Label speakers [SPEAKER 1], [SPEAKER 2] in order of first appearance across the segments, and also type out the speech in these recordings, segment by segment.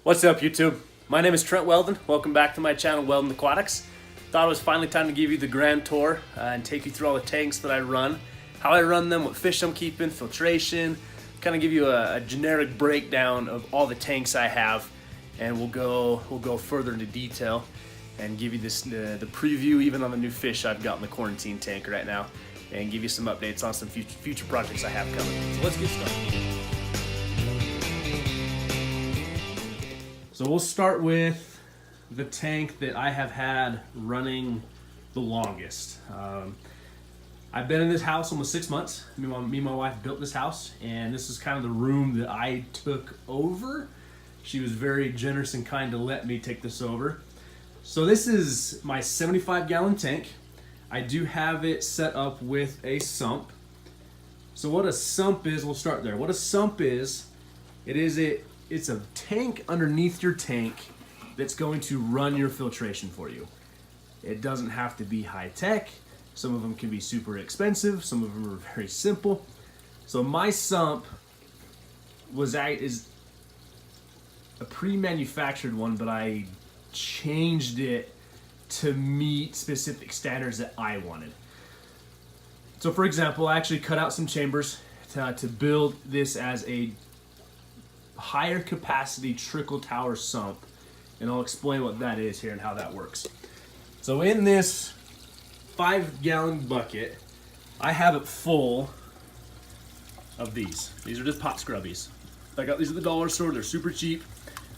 [SPEAKER 1] What's up, YouTube? My name is Trent Wel-Don. Welcome back to my channel, Wel-Don Aquatics. Thought it was finally time to give you the grand tour and take you through all the tanks that I run, how I run them, what fish I'm keeping, filtration, kind of give you a generic breakdown of all the tanks I have, and we'll go further into detail and give you the preview even on the new fish I've got in the quarantine tank right now, and give you some updates on some future projects I have coming. So let's get started. So we'll start with the tank that I have had running the longest. I've been in this house almost 6 months. Me and my wife built this house, and this is kind of the room that I took over. She was very generous and kind to let me take this over. So this is my 75-gallon tank. I do have it set up with a sump. So what a sump is, we'll start there. What a sump is, it's a tank underneath your tank that's going to run your filtration for you. It doesn't have to be high tech. Some of them can be super expensive. Some of them are very simple. So my sump is a pre-manufactured one, but I changed it to meet specific standards that I wanted. So for example, I actually cut out some chambers to build this as a higher capacity trickle tower sump, and I'll explain what that is here and how that works. So in this 5-gallon bucket, I have it full of these. These are just pot scrubbies. I got these at the dollar store. They're super cheap.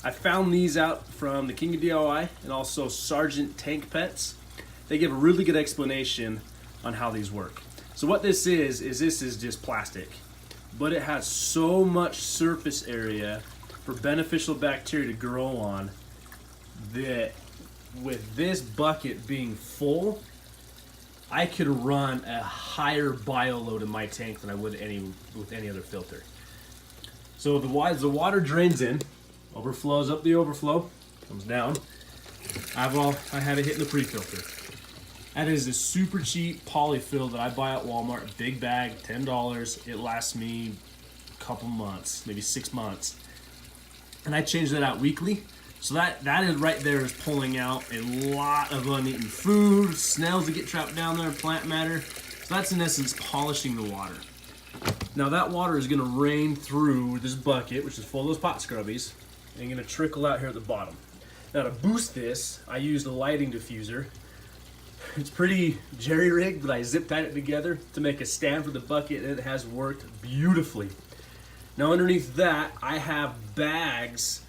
[SPEAKER 1] I found these out from the King of DIY and also Sergeant Tank Pets. They give a really good explanation on how these work. So what this is just plastic, but it has so much surface area for beneficial bacteria to grow on that with this bucket being full, I could run a higher bio load in my tank than I would with any other filter. So the water drains in, overflows up the overflow, comes down. I have it hitting the pre-filter. That is a super cheap polyfill that I buy at Walmart, a big bag, $10. It lasts me a couple months, maybe 6 months. And I change that out weekly. So that is right there is pulling out a lot of uneaten food, snails that get trapped down there, plant matter. So that's in essence polishing the water. Now that water is gonna rain through this bucket, which is full of those pot scrubbies, and gonna trickle out here at the bottom. Now to boost this, I used a lighting diffuser. It's pretty jerry-rigged, but I zip-tied it together to make a stand for the bucket, and it has worked beautifully. Now underneath that, I have bags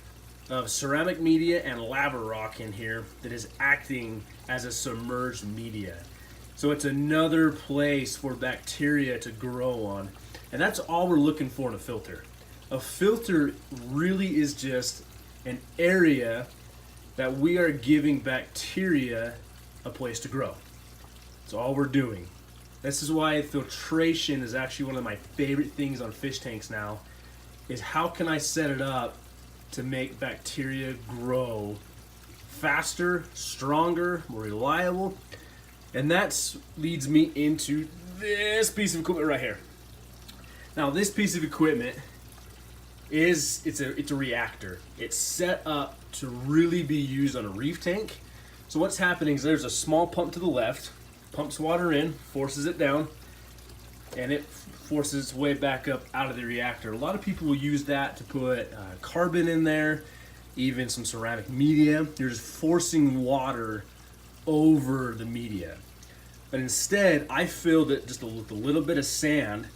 [SPEAKER 1] of ceramic media and lava rock in here that is acting as a submerged media. So it's another place for bacteria to grow on. And that's all we're looking for in a filter. A filter really is just an area that we are giving bacteria a place to grow. That's all we're doing. This is why filtration is actually one of my favorite things on fish tanks now, is how can I set it up to make bacteria grow faster, stronger, more reliable. And that leads me into this piece of equipment right here. Now this piece of equipment it's a reactor. It's set up to really be used on a reef tank. So what's happening is there's a small pump to the left, pumps water in, forces it down, and it forces its way back up out of the reactor. A lot of people will use that to put carbon in there, even some ceramic media. You're just forcing water over the media. But instead, I filled it just with a little bit of sand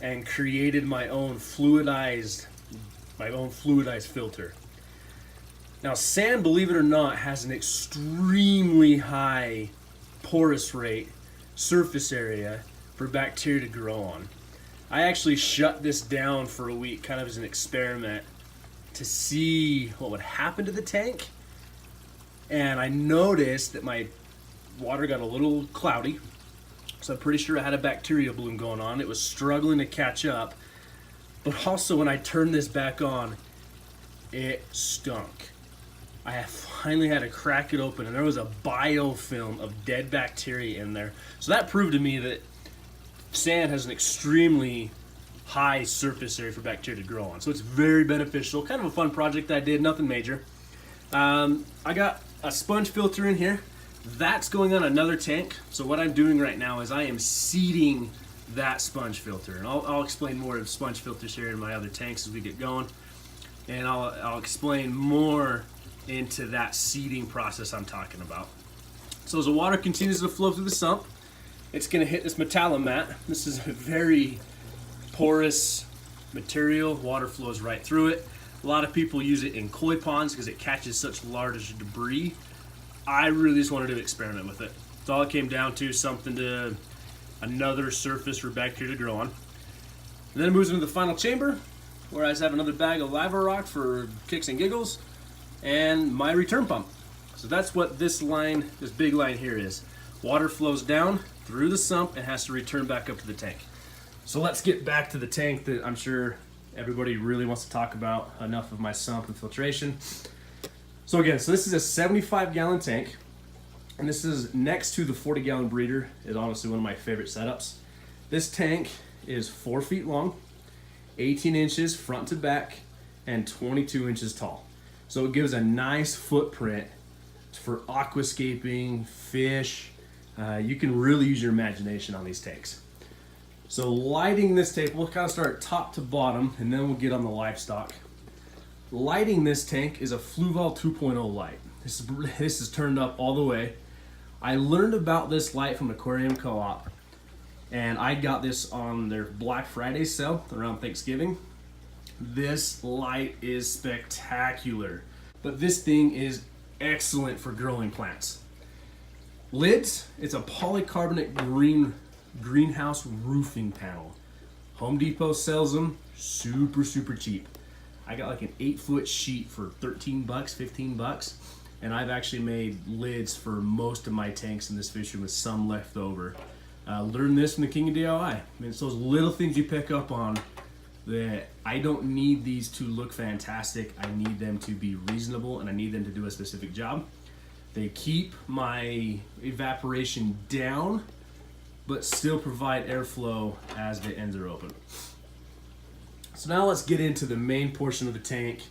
[SPEAKER 1] and created my own fluidized filter. Now sand, believe it or not, has an extremely high porous rate, surface area for bacteria to grow on. I actually shut this down for a week kind of as an experiment to see what would happen to the tank. And I noticed that my water got a little cloudy. So I'm pretty sure I had a bacteria bloom going on. It was struggling to catch up. But also when I turned this back on, it stunk. I finally had to crack it open, and there was a biofilm of dead bacteria in there. So that proved to me that sand has an extremely high surface area for bacteria to grow on. So it's very beneficial. Kind of a fun project I did, nothing major. I got a sponge filter in here. That's going on another tank. So what I'm doing right now is I am seeding that sponge filter. And I'll explain more of sponge filters here in my other tanks as we get going. And I'll explain more into that seeding process I'm talking about. So as the water continues to flow through the sump, it's going to hit this metallomat. This is a very porous material. Water flows right through it. A lot of people use it in koi ponds because it catches such large debris. I really just wanted to experiment with it. That's all it came down to, something to another surface for bacteria to grow on. And then it moves into the final chamber, where I just have another bag of lava rock for kicks and giggles, and my return pump. So that's what this line, this big line here is. Water flows down through the sump and has to return back up to the tank. So let's get back to the tank that I'm sure everybody really wants to talk about. Enough of my sump and filtration. So again, so this is a 75-gallon tank, and this is next to the 40-gallon breeder. Is honestly one of my favorite setups. This tank is 4 feet long, 18 inches front to back, and 22 inches tall. So it gives a nice footprint for aquascaping, fish. You can really use your imagination on these tanks. So lighting this tank, we'll kind of start top to bottom, and then we'll get on the livestock. Lighting this tank is a Fluval 2.0 light. This is turned up all the way. I learned about this light from Aquarium Co-op, and I got this on their Black Friday sale around Thanksgiving. This light is spectacular, but this thing is excellent for growing plants. Lids, it's a polycarbonate greenhouse roofing panel. Home Depot sells them super cheap. I got like an 8-foot sheet for 13 bucks, 15 bucks. And I've actually made lids for most of my tanks in this fish room with some left over. Learned this from the King of DIY. I mean, it's those little things you pick up on that I don't need these to look fantastic. I need them to be reasonable, and I need them to do a specific job. They keep my evaporation down, but still provide airflow as the ends are open. So now let's get into the main portion of the tank.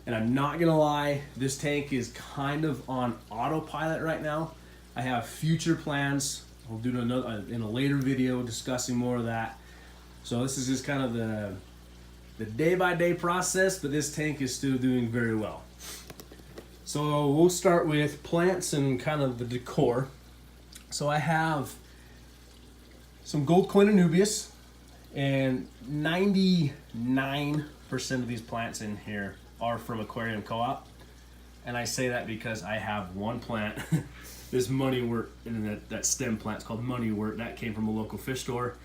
[SPEAKER 1] And I'm not gonna lie, this tank is kind of on autopilot right now. I have future plans. We'll do another in a later video discussing more of that. So this is just kind of the day-by-day process, but this tank is still doing very well. So we'll start with plants and kind of the decor. So I have some gold coin anubias, and 99% of these plants in here are from Aquarium Co-op. And I say that because I have one plant, this moneywort, and that stem plant's called moneywort. That came from a local fish store.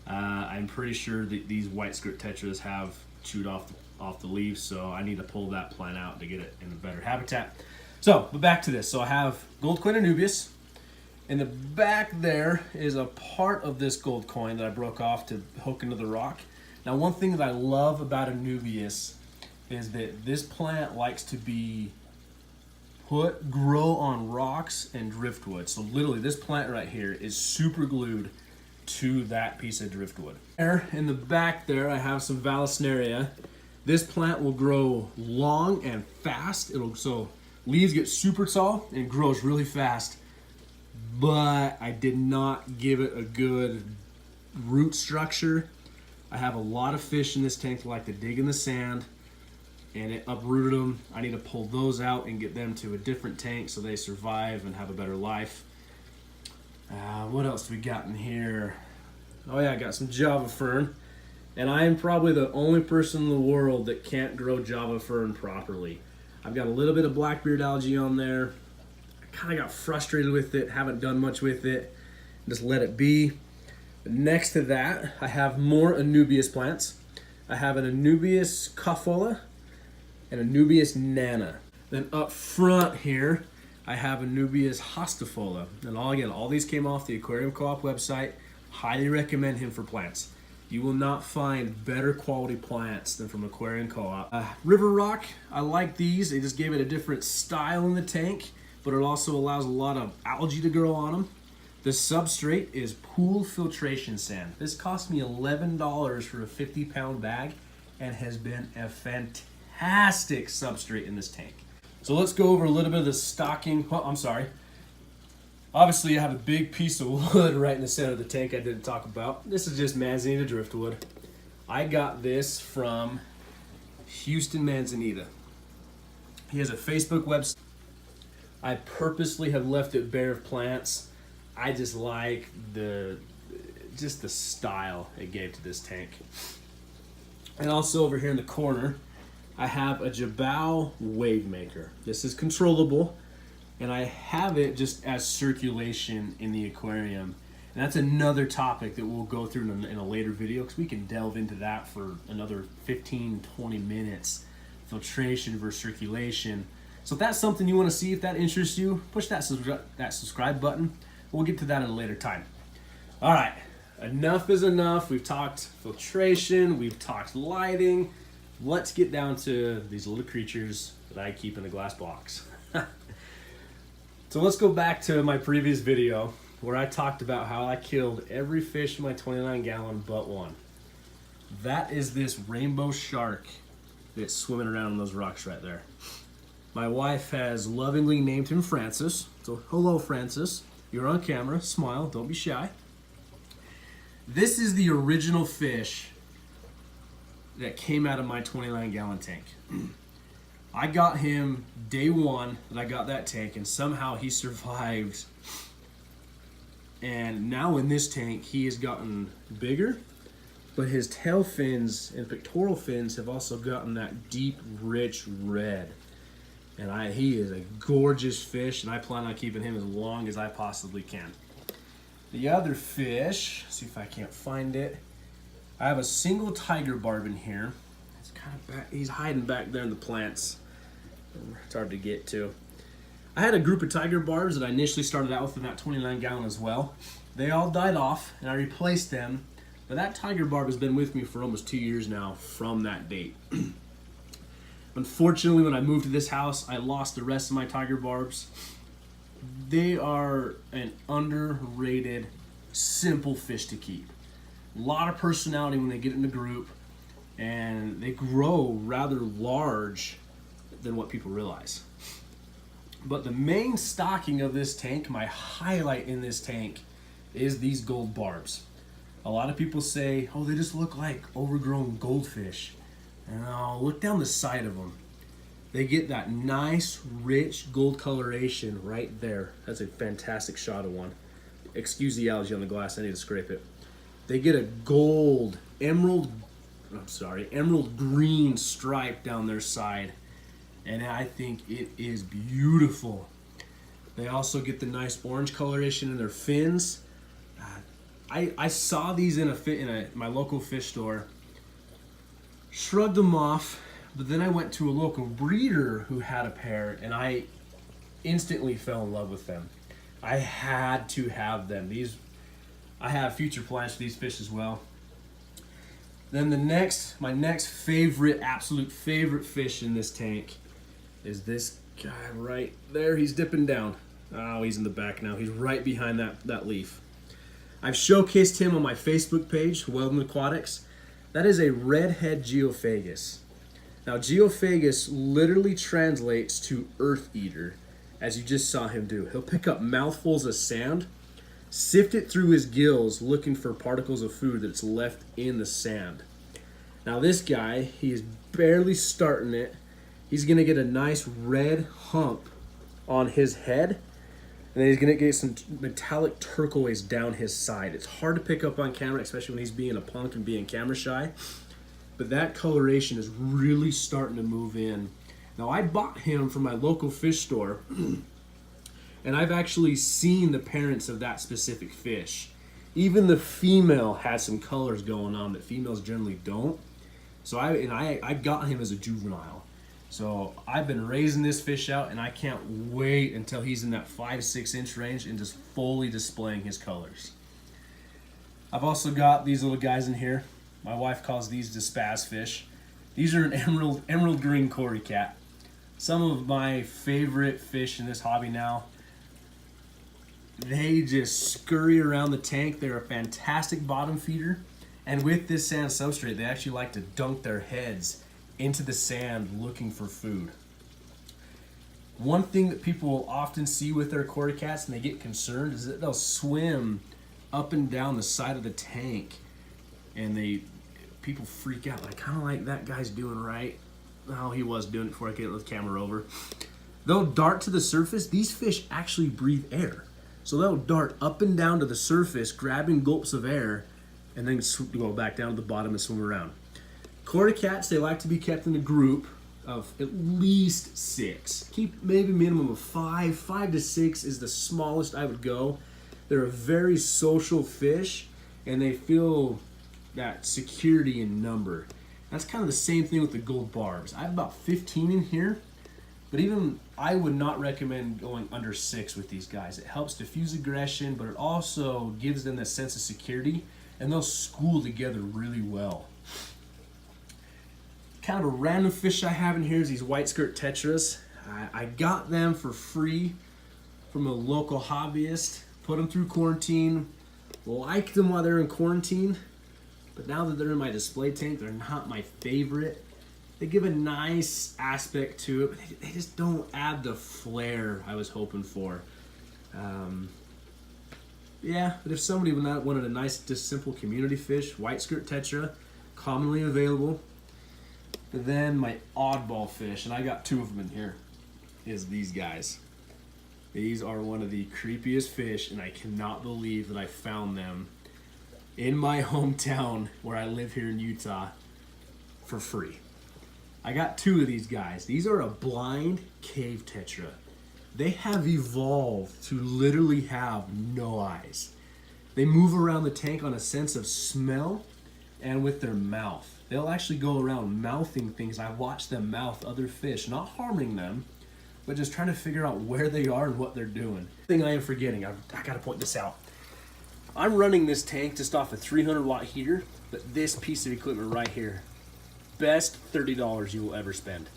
[SPEAKER 1] I'm pretty sure that these white skirt tetras have chewed off the leaves, so I need to pull that plant out to get it in a better habitat. So, but back to this. So I have gold coin anubias. In the back there is a part of this gold coin that I broke off to hook into the rock. Now, one thing that I love about anubias is that this plant likes to be grow on rocks and driftwood. So literally this plant right here is super glued to that piece of driftwood. There in the back there I have some Vallisneria. This plant will grow long and fast. So leaves get super tall and grows really fast. But I did not give it a good root structure. I have a lot of fish in this tank that like to dig in the sand, and it uprooted them. I need to pull those out and get them to a different tank so they survive and have a better life. What else do we got in here? Oh yeah, I got some Java fern, and I am probably the only person in the world that can't grow Java fern properly. I've got a little bit of blackbeard algae on there. I kind of got frustrated with it, haven't done much with it, just let it be. Next to that, I have more Anubias plants. I have an Anubias coffola and Anubias nana. Then up front here, I have Anubias hostifolia. And all these came off the Aquarium Co-op website. Highly recommend him for plants. You will not find better quality plants than from Aquarium Co-op. River rock, I like these. They just gave it a different style in the tank, but it also allows a lot of algae to grow on them. The substrate is pool filtration sand. This cost me $11 for a 50-pound bag and has been a fantastic substrate in this tank. So let's go over a little bit of the stocking. Oh, I'm sorry. Obviously, I have a big piece of wood right in the center of the tank I didn't talk about. This is just Manzanita driftwood. I got this from Houston Manzanita. He has a Facebook website. I purposely have left it bare of plants. I just like the style it gave to this tank. And also over here in the corner, I have a Jabao wave maker. This is controllable, and I have it just as circulation in the aquarium. And that's another topic that we'll go through in a later video, because we can delve into that for another 15-20 minutes. Filtration versus circulation. So if that's something you want to see, if that interests you, push that subscribe button. We'll get to that at a later time. All right, enough is enough. We've talked filtration, we've talked lighting. Let's get down to these little creatures that I keep in a glass box. So let's go back to my previous video where I talked about how I killed every fish in my 29-gallon but one. That is this rainbow shark that's swimming around in those rocks right there. My wife has lovingly named him Francis. So hello, Francis. You're on camera. Smile. Don't be shy. This is the original fish that came out of my 29-gallon tank. I got him day one that I got that tank, and somehow he survived. And now in this tank, he has gotten bigger, but his tail fins and pectoral fins have also gotten that deep, rich red. And he is a gorgeous fish, and I plan on keeping him as long as I possibly can. The other fish, see if I can't find it. I have a single tiger barb in here. It's kind of back, he's hiding back there in the plants. It's hard to get to. I had a group of tiger barbs that I initially started out with in that 29-gallon as well. They all died off, and I replaced them. But that tiger barb has been with me for almost 2 years now from that date. Unfortunately, when I moved to this house, I lost the rest of my tiger barbs. They are an underrated, simple fish to keep. A lot of personality when they get in the group, and they grow rather large than what people realize. But the main stocking of this tank, my highlight in this tank, is these gold barbs. A lot of people say, oh, they just look like overgrown goldfish. And I'll look down the side of them. They get that nice, rich gold coloration right there. That's a fantastic shot of one. Excuse the algae on the glass, I need to scrape it. They get a emerald green stripe down their side. And I think it is beautiful. They also get the nice orange coloration in their fins. I saw these in my local fish store, shrugged them off, but then I went to a local breeder who had a pair, and I instantly fell in love with them. I had to have them. I have future plans for these fish as well. Then my next favorite, absolute favorite fish in this tank is this guy right there. He's dipping down. Oh, he's in the back now. He's right behind that leaf. I've showcased him on my Facebook page, Wel-Don Aquatics. That is a redhead geophagus. Now, geophagus literally translates to earth eater, as you just saw him do. He'll pick up mouthfuls of sand, sift it through his gills, looking for particles of food that's left in the sand. Now, this guy, he is barely starting it. He's gonna get a nice red hump on his head, and then he's gonna get some metallic turquoise down his side. It's hard to pick up on camera, especially when he's being a punk and being camera shy, but that coloration is really starting to move in. Now, I bought him from my local fish store, and I've actually seen the parents of that specific fish. Even the female has some colors going on that females generally don't. So I got him as a juvenile. So I've been raising this fish out, and I can't wait until he's in that 5 to 6 inch range and just fully displaying his colors. I've also got these little guys in here. My wife calls these the spaz fish. These are an emerald green cory cat. Some of my favorite fish in this hobby now. They just scurry around the tank. They're a fantastic bottom feeder. And with this sand substrate, they actually like to dunk their heads into the sand looking for food. One thing that people will often see with their quarter cats and they get concerned is that they'll swim up and down the side of the tank, and people freak out, like, kind of like that guy's doing right. Oh, he was doing it before I get the camera over. They'll dart to the surface. These fish actually breathe air. So they'll dart up and down to the surface, grabbing gulps of air, and then go back down to the bottom and swim around. Quarter cats, they like to be kept in a group of at least 6. Keep maybe minimum of 5. 5 to 6 is the smallest I would go. They're a very social fish, and they feel that security in number. That's kind of the same thing with the gold barbs. I have about 15 in here, but even I would not recommend going under 6 with these guys. It helps diffuse aggression, but it also gives them that sense of security, and they'll school together really well. Kind of a random fish I have in here is these white skirt tetras. I got them for free from a local hobbyist, put them through quarantine, liked them while they're in quarantine, but now that they're in my display tank, they're not my favorite. They give a nice aspect to it, but they just don't add the flair I was hoping for. Yeah, but if somebody wanted a nice, just simple community fish, white skirt tetra, commonly available. But then my oddball fish, and I got 2 of them in here, is these guys. These are one of the creepiest fish, and I cannot believe that I found them in my hometown where I live here in Utah for free. I got 2 of these guys. These are a blind cave tetra. They have evolved to literally have no eyes. They move around the tank on a sense of smell and with their mouth. They'll actually go around mouthing things. I watch them mouth other fish, not harming them, but just trying to figure out where they are and what they're doing. Thing I am forgetting, I gotta point this out. I'm running this tank just off a 300 watt heater, but this piece of equipment right here, best $30 you will ever spend.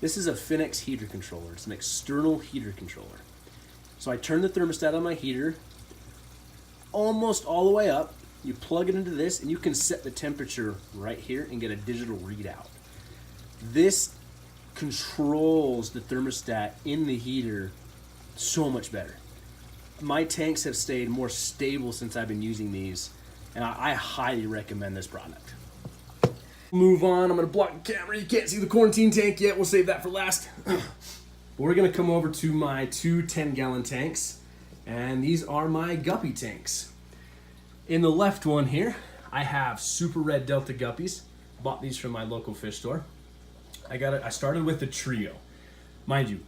[SPEAKER 1] This is a Finex heater controller. It's an external heater controller. So I turn the thermostat on my heater almost all the way up. You plug it into this and you can set the temperature right here and get a digital readout. This controls the thermostat in the heater so much better. My tanks have stayed more stable since I've been using these, and I highly recommend this product. Move on. I'm going to block the camera. You can't see the quarantine tank yet. We'll save that for last. We're going to come over to my 2 10-gallon tanks, and these are my guppy tanks. In the left one here, I have super red Delta guppies. Bought these from my local fish store. I started with the trio. Mind you,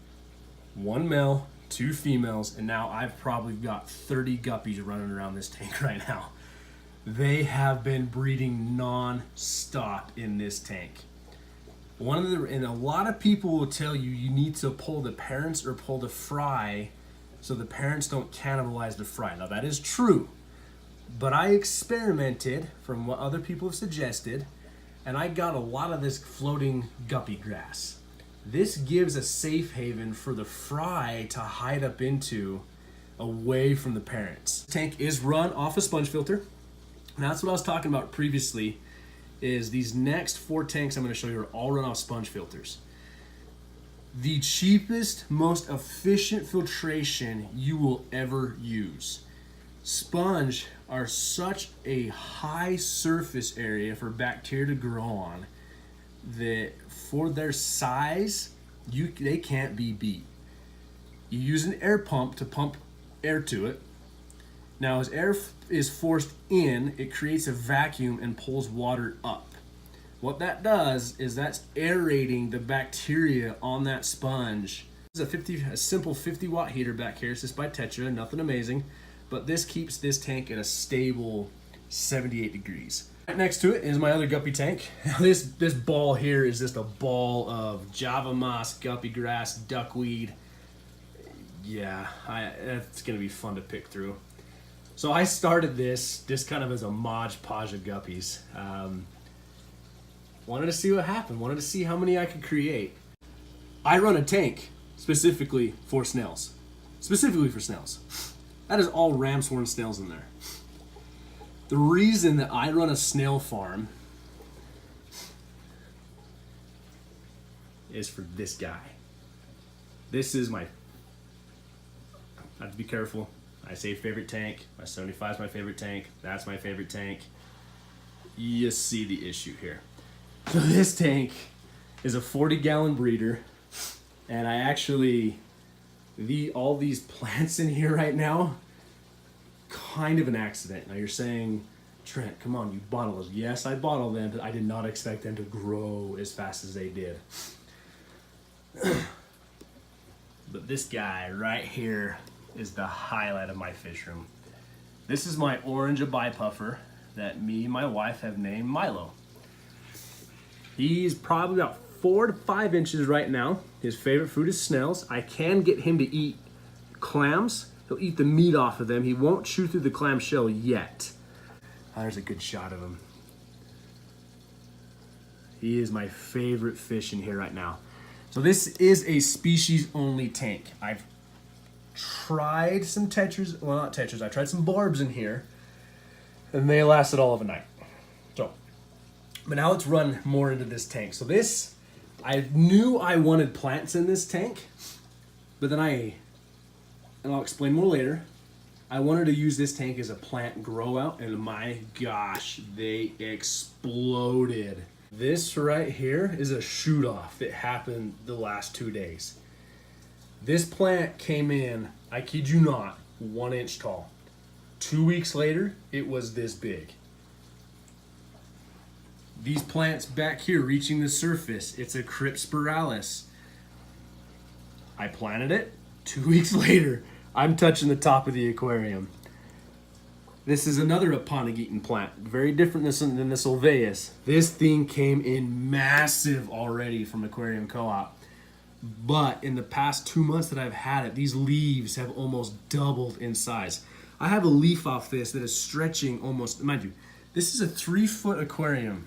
[SPEAKER 1] 1 male, 2 females, and now I've probably got 30 guppies running around this tank right now. They have been breeding non-stop in this tank. And a lot of people will tell you you need to pull the parents or pull the fry so the parents don't cannibalize the fry. Now that is true, but I experimented from what other people have suggested, and I got a lot of this floating guppy grass. This gives a safe haven for the fry to hide up into away from the parents. The tank is run off a sponge filter. And that's what I was talking about previously, is these next 4 tanks I'm going to show you are all run off sponge filters. The cheapest, most efficient filtration you will ever use. Sponge are such a high surface area for bacteria to grow on that for their size, they can't be beat. You use an air pump to pump air to it. Now, as air is forced in, it creates a vacuum and pulls water up. What that does is that's aerating the bacteria on that sponge. This is a simple 50 watt heater back here. It's just by Tetra, nothing amazing, but this keeps this tank at a stable 78 degrees. Right next to it is my other guppy tank. This ball here is just a ball of Java moss, guppy grass, duckweed. Yeah, it's gonna be fun to pick through. So I started this just kind of as a Mod Podge of guppies. Wanted to see what happened. Wanted to see how many I could create. I run a tank specifically for snails. That is all ram's horn snails in there. The reason that I run a snail farm is for this guy. This is my, I have to be careful. I say favorite tank. My 75 is my favorite tank. That's my favorite tank. You see the issue here. So this tank is a 40-gallon breeder, and I actually, all these plants in here right now, kind of an accident. Now you're saying, Trent, come on, you bottle those. Yes, I bottle them, but I did not expect them to grow as fast as they did. But this guy right here is the highlight of my fish room. This is my orange abai puffer that me and my wife have named Milo. He's probably about 4 to 5 inches right now. His favorite food is snails. I can get him to eat clams. He'll eat the meat off of them. He won't chew through the clam shell yet. Oh, there's a good shot of him. He is my favorite fish in here right now. So this is a species only tank. I've tried some tetras, well not tetras, I tried some barbs in here and they lasted all of a night. So, but now let's run more into this tank. So this, I knew I wanted plants in this tank, but then and I'll explain more later, I wanted to use this tank as a plant grow out, and my gosh, they exploded. This right here is a shoot off that happened the last 2 days. This plant came in, I kid you not, 1 inch tall. 2 weeks later, it was this big. These plants back here reaching the surface, it's a Crypspiralis. I planted it, 2 weeks later, I'm touching the top of the aquarium. This is another Aponigeton plant, very different than this Ulvaeus. This thing came in massive already from Aquarium Co-op. But in the past 2 months that I've had it, these leaves have almost doubled in size. I have a leaf off this that is stretching almost, mind you, this is a 3-foot aquarium.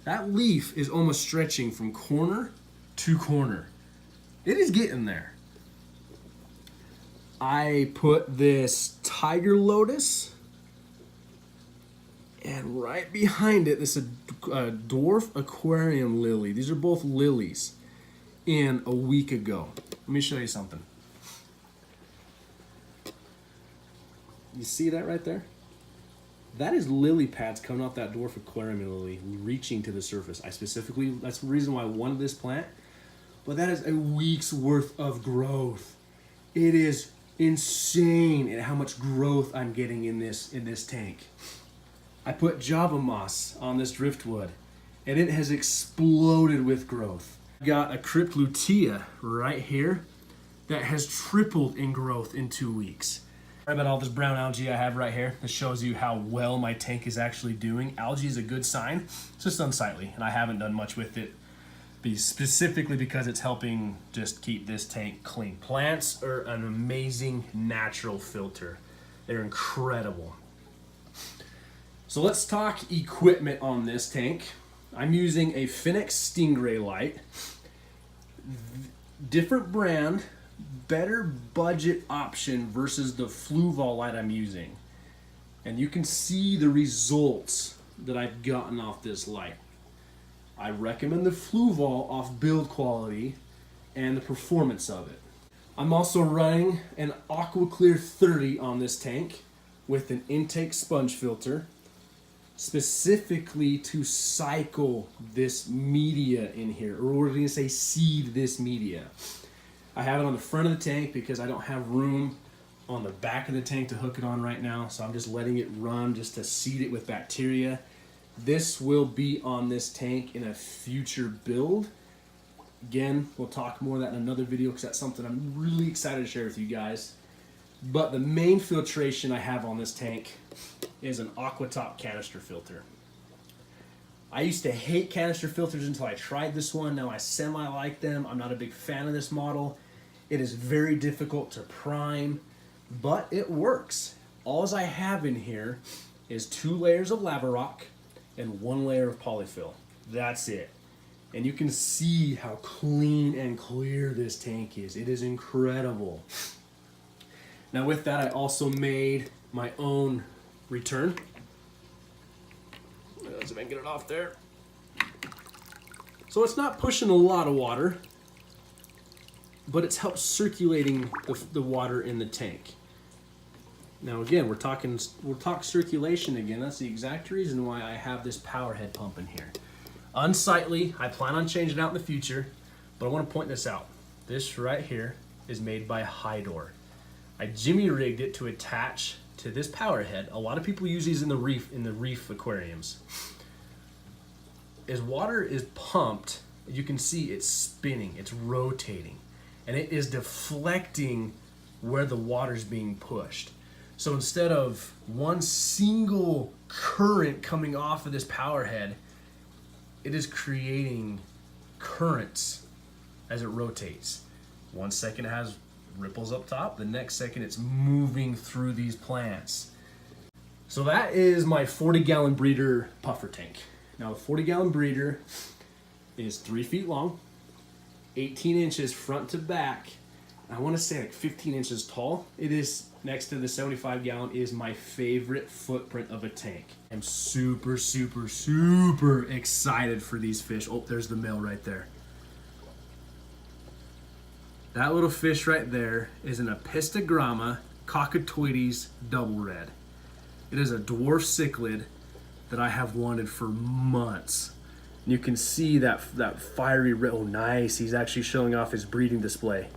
[SPEAKER 1] That leaf is almost stretching from corner to corner. It is getting there. I put this tiger lotus, and right behind it, this is a dwarf aquarium lily. These are both lilies in a week ago. Let me show you something. You see that right there? That is lily pads coming off that dwarf aquarium lily, reaching to the surface. That's the reason why I wanted this plant, but that is a week's worth of growth. It is insane at how much growth I'm getting in this tank. I put Java moss on this driftwood, and it has exploded with growth. I've got a Crypt lutea right here that has tripled in growth in 2 weeks. Sorry about all this brown algae I have right here. This shows you how well my tank is actually doing. Algae is a good sign. It's just unsightly, and I haven't done much with it, specifically because it's helping just keep this tank clean. Plants are an amazing natural filter. They're incredible. So let's talk equipment on this tank. I'm using a Finnex Stingray light. Different brand, better budget option versus the Fluval light I'm using. And you can see the results that I've gotten off this light. I recommend the Fluval off build quality and the performance of it. I'm also running an Aqua Clear 30 on this tank with an intake sponge filter, specifically to cycle this media in here, or we're gonna say seed this media. I have it on the front of the tank because I don't have room on the back of the tank to hook it on right now, so I'm just letting it run just to seed it with bacteria. This will be on this tank in a future build. Again, we'll talk more of that in another video because that's something I'm really excited to share with you guys. But the main filtration I have on this tank is an Aquatop canister filter. I used to hate canister filters until I tried this one. Now I semi-like them. I'm not a big fan of this model. It is very difficult to prime, but it works. All I have in here is 2 layers of lava rock and 1 layer of polyfill. That's it. And you can see how clean and clear this tank is. It is incredible. Now with that, I also made my own return. Let's see if I can get it off there. So it's not pushing a lot of water, but it's helped circulating the water in the tank. Now again, we'll talk circulation again. That's the exact reason why I have this power head pump in here. Unsightly, I plan on changing it out in the future, but I want to point this out. This right here is made by Hydor. I jimmy rigged it to attach to this power head. A lot of people use these in the reef aquariums. As water is pumped, you can see it's spinning, it's rotating, and it is deflecting where the water's being pushed. So instead of one single current coming off of this power head, it is creating currents as it rotates. 1 second it has ripples up top, the next second it's moving through these plants. So that is my 40-gallon breeder puffer tank. Now the 40-gallon breeder is 3 feet long, 18 inches front to back. I want to say like 15 inches tall. It is, next to the 75-gallon, is my favorite footprint of a tank. I'm super, super, super excited for these fish. Oh, there's the male right there. That little fish right there is an Apistogramma cockatoides double red. It is a dwarf cichlid that I have wanted for months. And you can see that fiery red. Oh, nice. He's actually showing off his breeding display.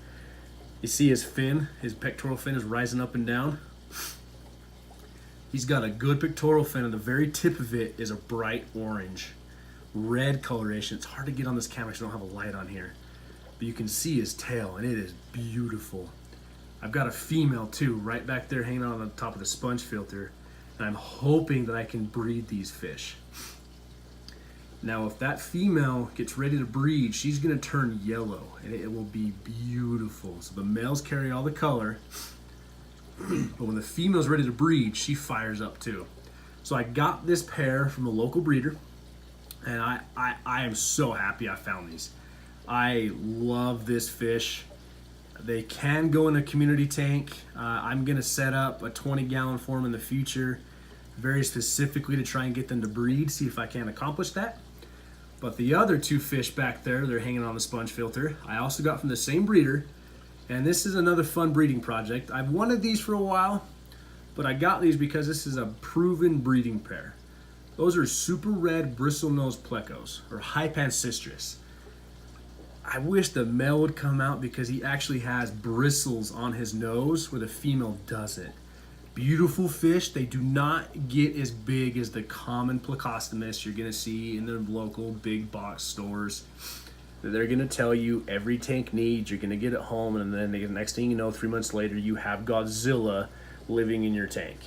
[SPEAKER 1] You see his fin, his pectoral fin is rising up and down. He's got a good pectoral fin, and the very tip of it is a bright orange, red coloration. It's hard to get on this camera because I don't have a light on here. But you can see his tail, and it is beautiful. I've got a female too, right back there hanging out on the top of the sponge filter, and I'm hoping that I can breed these fish. Now, if that female gets ready to breed, she's gonna turn yellow, and it will be beautiful. So the males carry all the color, but when the female's ready to breed, she fires up too. So I got this pair from a local breeder, and I am so happy I found these. I love this fish. They can go in a community tank. I'm gonna set up a 20-gallon for them in the future, very specifically to try and get them to breed, see if I can accomplish that. But the other two fish back there, they're hanging on the sponge filter, I also got from the same breeder, and this is another fun breeding project. I've wanted these for a while, but I got these because this is a proven breeding pair. Those are super red bristlenose plecos, or Hypancistris. I wish the male would come out because he actually has bristles on his nose where the female doesn't. Beautiful fish. They do not get as big as the common Plecostomus you're gonna see in the local big box stores. They're gonna tell you every tank needs, you're gonna get it home, and then the next thing you know, 3 months later, you have Godzilla living in your tank.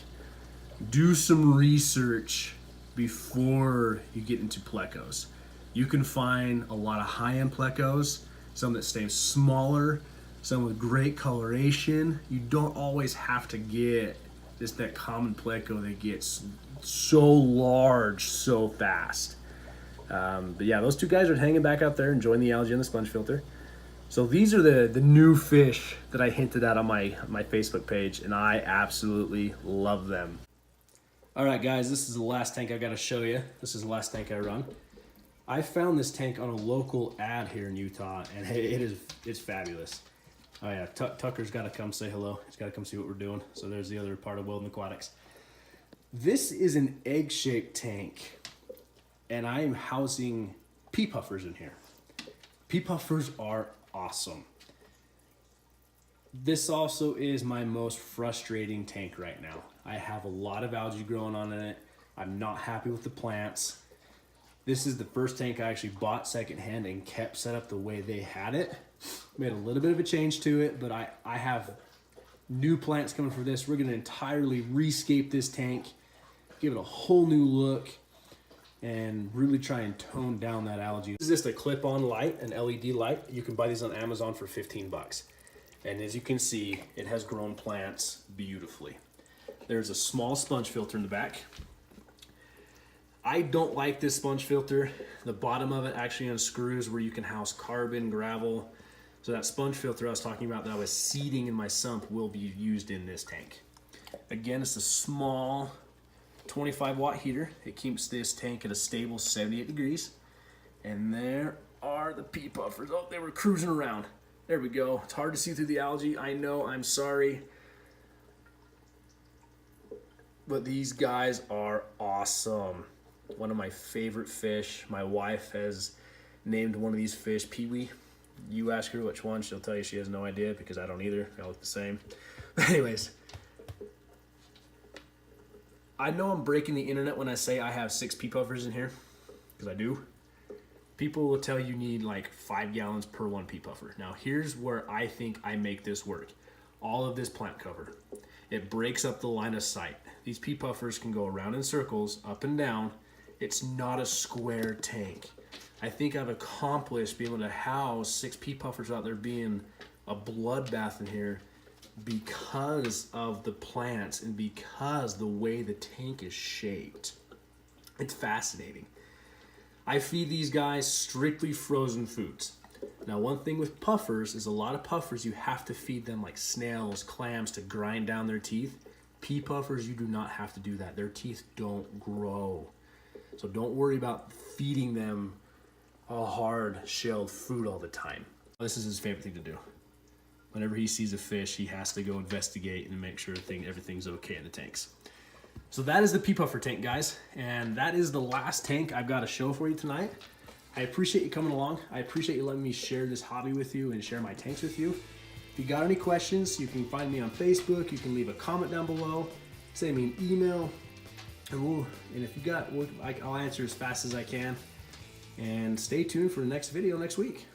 [SPEAKER 1] Do some research before you get into plecos. You can find a lot of high-end plecos, some that stay smaller, some with great coloration. You don't always have to get just that common pleco that gets so large so fast. But yeah, those two guys are hanging back out there enjoying the algae on the sponge filter. So these are the new fish that I hinted at on my Facebook page, and I absolutely love them. All right, guys, this is the last tank I got to show you. This is the last tank I run. I found this tank on a local ad here in Utah, and it's fabulous. Oh yeah, Tucker's got to come say hello. He's got to come see what we're doing. So there's the other part of Wel-Don Aquatics. This is an egg-shaped tank, and I am housing pea puffers in here. Pea puffers are awesome. This also is my most frustrating tank right now. I have a lot of algae growing on in it. I'm not happy with the plants. This is the first tank I actually bought secondhand and kept set up the way they had it. Made a little bit of a change to it, but I have new plants coming for this. We're gonna entirely rescape this tank, give it a whole new look, and really try and tone down that algae. This is just a clip-on light, an LED light. You can buy these on Amazon for 15 bucks. And as you can see, it has grown plants beautifully. There's a small sponge filter in the back. I don't like this sponge filter. The bottom of it actually unscrews where you can house carbon, gravel, So that sponge filter I was talking about that I was seeding in my sump will be used in this tank. Again, it's a small 25 watt heater. It keeps this tank at a stable 78 degrees. And there are the pea puffers. Oh, they were cruising around. There we go. It's hard to see through the algae. I know, I'm sorry. But these guys are awesome. One of my favorite fish. My wife has named one of these fish Pee-wee. You ask her which one, she'll tell you she has no idea because I don't either. They all look the same. But anyways, I know I'm breaking the internet when I say I have 6 pea puffers in here, because I do. People will tell you need like 5 gallons per 1 pea puffer. Now here's where I think I make this work. All of this plant cover. It breaks up the line of sight. These pea puffers can go around in circles, up and down. It's not a square tank. I think I've accomplished being able to house 6 pea puffers without there being a bloodbath in here because of the plants and because the way the tank is shaped. It's fascinating. I feed these guys strictly frozen foods. Now, one thing with puffers is a lot of puffers, you have to feed them like snails, clams to grind down their teeth. Pea puffers, you do not have to do that. Their teeth don't grow. So don't worry about feeding them a hard shelled food all the time. This is his favorite thing to do. Whenever he sees a fish, he has to go investigate and make sure everything's okay in the tanks. So that is the pea puffer tank, guys. And that is the last tank I've got to show for you tonight. I appreciate you coming along. I appreciate you letting me share this hobby with you and share my tanks with you. If you got any questions, you can find me on Facebook. You can leave a comment down below. Send me an email. And if you got, I'll answer as fast as I can. And stay tuned for the next video next week.